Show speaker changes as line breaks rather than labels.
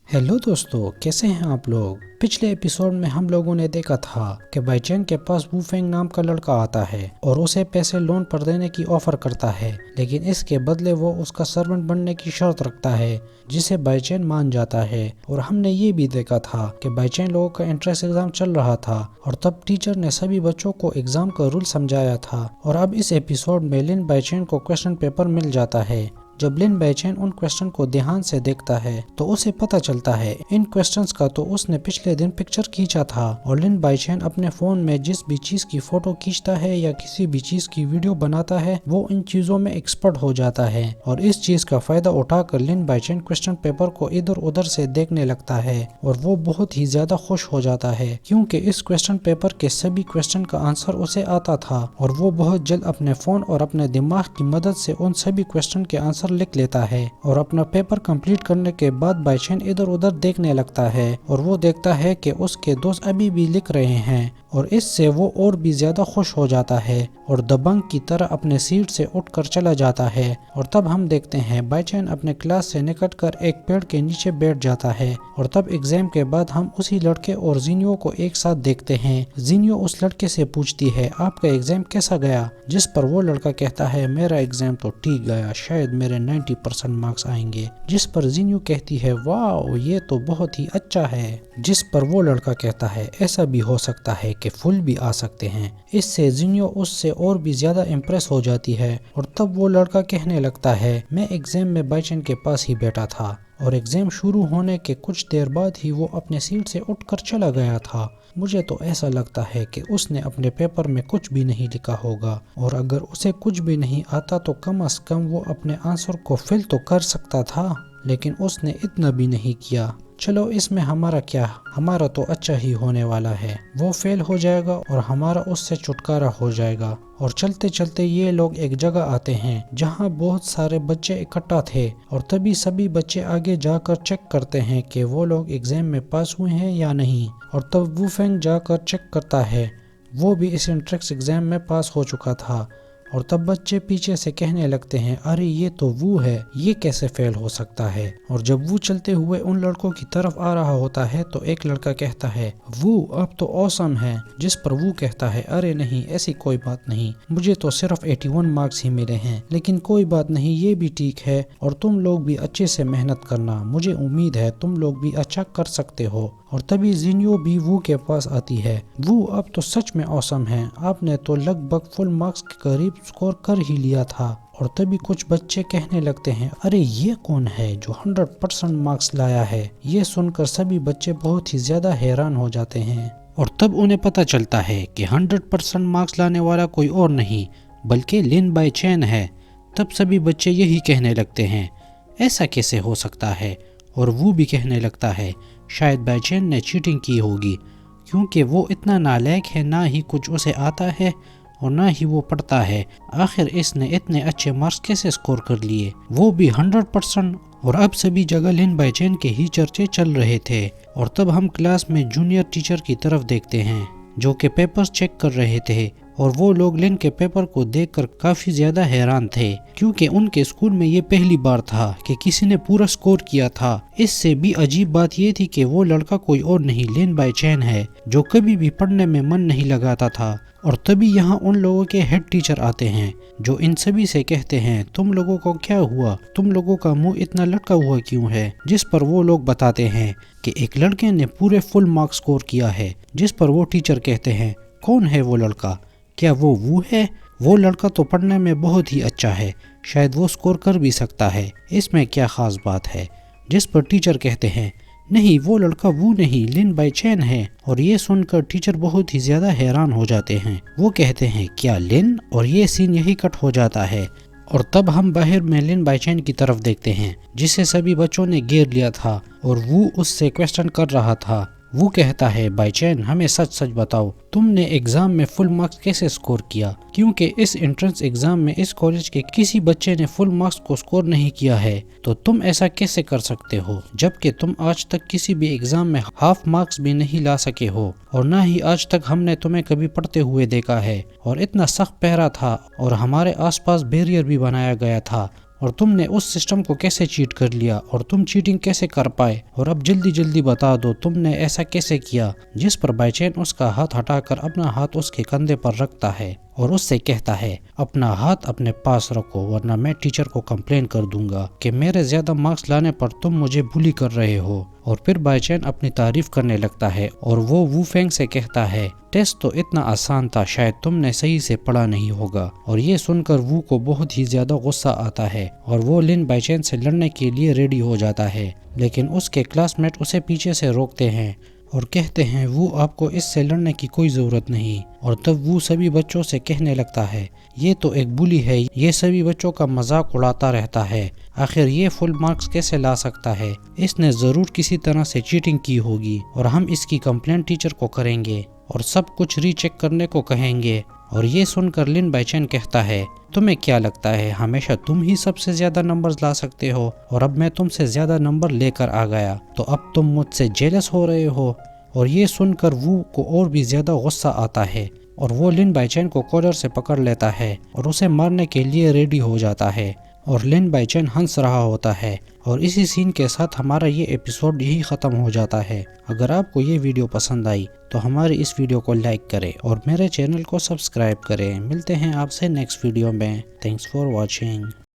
Hello दोस्तों, कैसे हैं आप लोग। पिछले एपिसोड में हम लोगों ने देखा था कि बाइचेन के पास वूफेंग नाम का लड़का आता है और उसे पैसे लोन पर देने की ऑफर करता है, लेकिन इसके बदले वो उसका सर्वेंट बनने की शर्त रखता है जिसे बाइचेन मान जाता है। और हमने ये भी देखा था कि बाइचेन लोगों का एंट्रेंस एग्जाम चल रहा था और तब टीचर ने सभी बच्चों को एग्जाम का रूल समझाया था। और अब इस एपिसोड में लिन बाइचेन को क्वेश्चन पेपर मिल जाता है। जब लिन बाइचेन उन क्वेश्चन को ध्यान से देखता है तो उसे पता चलता है इन क्वेश्चंस का तो उसने पिछले दिन पिक्चर खींचा था। और लिन बाइचेन अपने फोन में जिस भी चीज की फोटो खींचता है या किसी भी चीज की वीडियो बनाता है वो इन चीजों में एक्सपर्ट हो जाता है। और इस चीज का फायदा उठाकर लिन बाइचेन क्वेश्चन पेपर को इधर उधर से देखने लगता है और वो बहुत ही ज्यादा खुश हो जाता है क्योंकि इस क्वेश्चन पेपर के सभी क्वेश्चन का आंसर उसे आता था। और वो बहुत जल्द अपने फोन और अपने दिमाग की मदद से उन सभी क्वेश्चन के आंसर लिख लेता है। और अपना पेपर कंप्लीट करने के बाद बाइचेन इधर उधर देखने लगता है और वो देखता है कि उसके दोस्त अभी भी लिख रहे हैं और इससे वो और भी ज्यादा खुश हो जाता है और दबंग की तरह अपने सीट से उठकर चला जाता है। और तब हम देखते हैं बाइचेन अपने क्लास से निकलकर एक पेड़ के नीचे बैठ जाता है। और तब एग्जाम के बाद हम उसी लड़के और जीनियो को एक साथ देखते हैं। जीनियो उस लड़के से पूछती है आपका एग्जाम कैसा गया, जिस पर वो लड़का कहता है मेरा एग्जाम तो ठीक गया, शायद मेरे 90% मार्क्स आएंगे। जिस पर जीनियो कहती है वाह ये तो बहुत ही अच्छा है। जिस पर वो लड़का कहता है ऐसा भी हो सकता है कि फुल भी आ सकते हैं। इससे जीनियो उससे और भी ज्यादा इम्प्रेस हो जाती है। और तब वो लड़का कहने लगता है मैं एग्जाम में बाइचेन के पास ही बैठा था और एग्जाम शुरू होने के कुछ देर बाद ही वो अपने सीट से उठकर चला गया था। मुझे तो ऐसा लगता है कि उसने अपने पेपर में कुछ भी नहीं लिखा होगा और अगर उसे कुछ भी नहीं आता तो कम से कम वो अपने आंसर को फिल तो कर सकता था, लेकिन उसने इतना भी नहीं किया। चलो इसमें हमारा क्या, हमारा तो अच्छा ही होने वाला है, वो फेल हो जाएगा और हमारा उससे छुटकारा हो जाएगा। और चलते चलते ये लोग एक जगह आते हैं जहाँ बहुत सारे बच्चे इकट्ठा थे और तभी सभी बच्चे आगे जाकर चेक करते हैं कि वो लोग एग्जाम में पास हुए हैं या नहीं। और तब वूफेंग जाकर चेक करता है, वो भी इस एंट्रेंस एग्जाम में पास हो चुका था। और तब बच्चे पीछे से कहने लगते हैं अरे ये तो वो है, ये कैसे फेल हो सकता है। और जब वो चलते हुए उन लड़कों की तरफ आ रहा होता है तो एक लड़का कहता है वो अब तो ऑसम है। जिस पर वो कहता है अरे नहीं ऐसी कोई बात नहीं, मुझे तो सिर्फ 81 मार्क्स ही मिले हैं, लेकिन कोई बात नहीं ये भी ठीक है और तुम लोग भी अच्छे से मेहनत करना, मुझे उम्मीद है तुम लोग भी अच्छा कर सकते हो। और तभी जीनियो भी वू के पास आती है, वो अब तो सच में ऑसम है, आपने तो लगभग फुल मार्क्स के करीब स्कोर कर ही लिया था। और तभी कुछ बच्चे कहने लगते हैं अरे ये कौन है जो 100% मार्क्स लाया है। ये सुनकर सभी बच्चे बहुत ही ज्यादा हैरान हो जाते हैं और तब उन्हें पता चलता है कि 100% मार्क्स लाने वाला कोई और नहीं बल्कि लिन बाइचेन है। तब सभी बच्चे यही कहने लगते हैं ऐसा कैसे हो सकता है। और वो भी कहने लगता है शायद बाइचेन ने चीटिंग की होगी क्योंकि वो इतना नालायक है, ना ही कुछ उसे आता है और ना ही वो पढ़ता है, आखिर इसने इतने अच्छे मार्क्स कैसे स्कोर कर लिए, वो भी 100%। और अब सभी जगह लिन बाइचेन के ही चर्चे चल रहे थे। और तब हम क्लास में जूनियर टीचर की तरफ देखते हैं जो कि पेपर्स चेक कर रहे थे और वो लोग लिन के पेपर को देखकर काफी ज्यादा हैरान थे क्योंकि उनके स्कूल में ये पहली बार था कि किसी ने पूरा स्कोर किया था। इससे भी अजीब बात ये थी कि वो लड़का कोई और नहीं लिन बाइचेन है जो कभी भी पढ़ने में मन नहीं लगाता था। और तभी यहाँ उन लोगों के हेड टीचर आते हैं जो इन सभी से कहते हैं तुम लोगों को क्या हुआ, तुम लोगों का मुंह इतना लटका हुआ क्यों है। जिस पर वो लोग बताते हैं कि एक लड़के ने पूरे फुल मार्क्स स्कोर किया है। जिस पर वो टीचर कहते हैं कौन है वो लड़का, क्या वो है, वो लड़का तो पढ़ने में बहुत ही अच्छा है, शायद वो स्कोर कर भी सकता है, इसमें क्या खास बात है। जिस पर टीचर कहते हैं नहीं वो लड़का वो नहीं लिन बाइचेन है। और ये सुनकर टीचर बहुत ही ज्यादा हैरान हो जाते हैं, वो कहते हैं क्या लिन, और ये सीन यही कट हो जाता है। और तब हम बाहर में लिन बाइचेन की तरफ देखते हैं जिसे सभी बच्चों ने घेर लिया था और वो उससे क्वेश्चन कर रहा था। वो कहता है बाइचेन हमें सच सच बताओ तुमने एग्जाम में फुल मार्क्स कैसे स्कोर किया, क्योंकि इस एंट्रेंस एग्जाम में इस कॉलेज के किसी बच्चे ने फुल मार्क्स को स्कोर नहीं किया है, तो तुम ऐसा कैसे कर सकते हो जबकि तुम आज तक किसी भी एग्जाम में हाफ मार्क्स भी नहीं ला सके हो और ना ही आज तक हमने तुम्हें कभी पढ़ते हुए देखा है। और इतना सख्त पहरा था और हमारे आसपास बैरियर भी बनाया गया था اور تم نے اس سسٹم کو کیسے چیٹ کر لیا اور تم چیٹنگ کیسے کر پائے، اور اب جلدی جلدی بتا دو تم نے ایسا کیسے کیا۔ جس پر بائی چین اس کا ہاتھ ہٹا کر اپنا ہاتھ اس کے کندھے پر رکھتا ہے اور اس سے کہتا ہے اپنا ہاتھ اپنے پاس رکھو ورنہ میں ٹیچر کو کمپلین کر دوں گا کہ میرے زیادہ مارکس لانے پر تم مجھے بلی کر رہے ہو۔ اور پھر بائی چین اپنی تعریف کرنے لگتا ہے اور وہ وو فینگ سے کہتا ہے ٹیسٹ تو اتنا آسان تھا، شاید تم نے صحیح سے پڑھا نہیں ہوگا۔ اور یہ سن کر وو کو بہت ہی زیادہ غصہ آتا ہے اور وہ لن بائی چین سے لڑنے کے لیے ریڈی ہو جاتا ہے، لیکن اس کے کلاس میٹ اسے پیچھے سے روکتے ہیں اور کہتے ہیں وہ آپ کو اس سے لڑنے کی کوئی ضرورت نہیں۔ اور تب وہ سبھی بچوں سے کہنے لگتا ہے یہ تو ایک بلی ہے، یہ سبھی بچوں کا مذاق اڑاتا رہتا ہے، آخر یہ فل مارکس کیسے لا سکتا ہے، اس نے ضرور کسی طرح سے چیٹنگ کی ہوگی اور ہم اس کی کمپلین ٹیچر کو کریں گے اور سب کچھ ری چیک کرنے کو کہیں گے۔ اور یہ سن کر لن بائی چین کہتا ہے تمہیں کیا لگتا ہے ہمیشہ تم ہی سب سے زیادہ نمبرز لا سکتے ہو، اور اب میں تم سے زیادہ نمبر لے کر آ گیا تو اب تم مجھ سے جیلس ہو رہے ہو۔ اور یہ سن کر وو کو اور بھی زیادہ غصہ آتا ہے اور وہ لن بائی چین کو کالر سے پکڑ لیتا ہے اور اسے مارنے کے لیے ریڈی ہو جاتا ہے، اور لن بائی چین ہنس رہا ہوتا ہے۔ اور اسی سین کے ساتھ ہمارا یہ ایپیسوڈ یہی ختم ہو جاتا ہے۔ اگر آپ کو یہ ویڈیو پسند آئی تو ہماری اس ویڈیو کو لائک کریں اور میرے چینل کو سبسکرائب کریں۔ ملتے ہیں آپ سے نیکسٹ ویڈیو میں۔ Thanks for watching.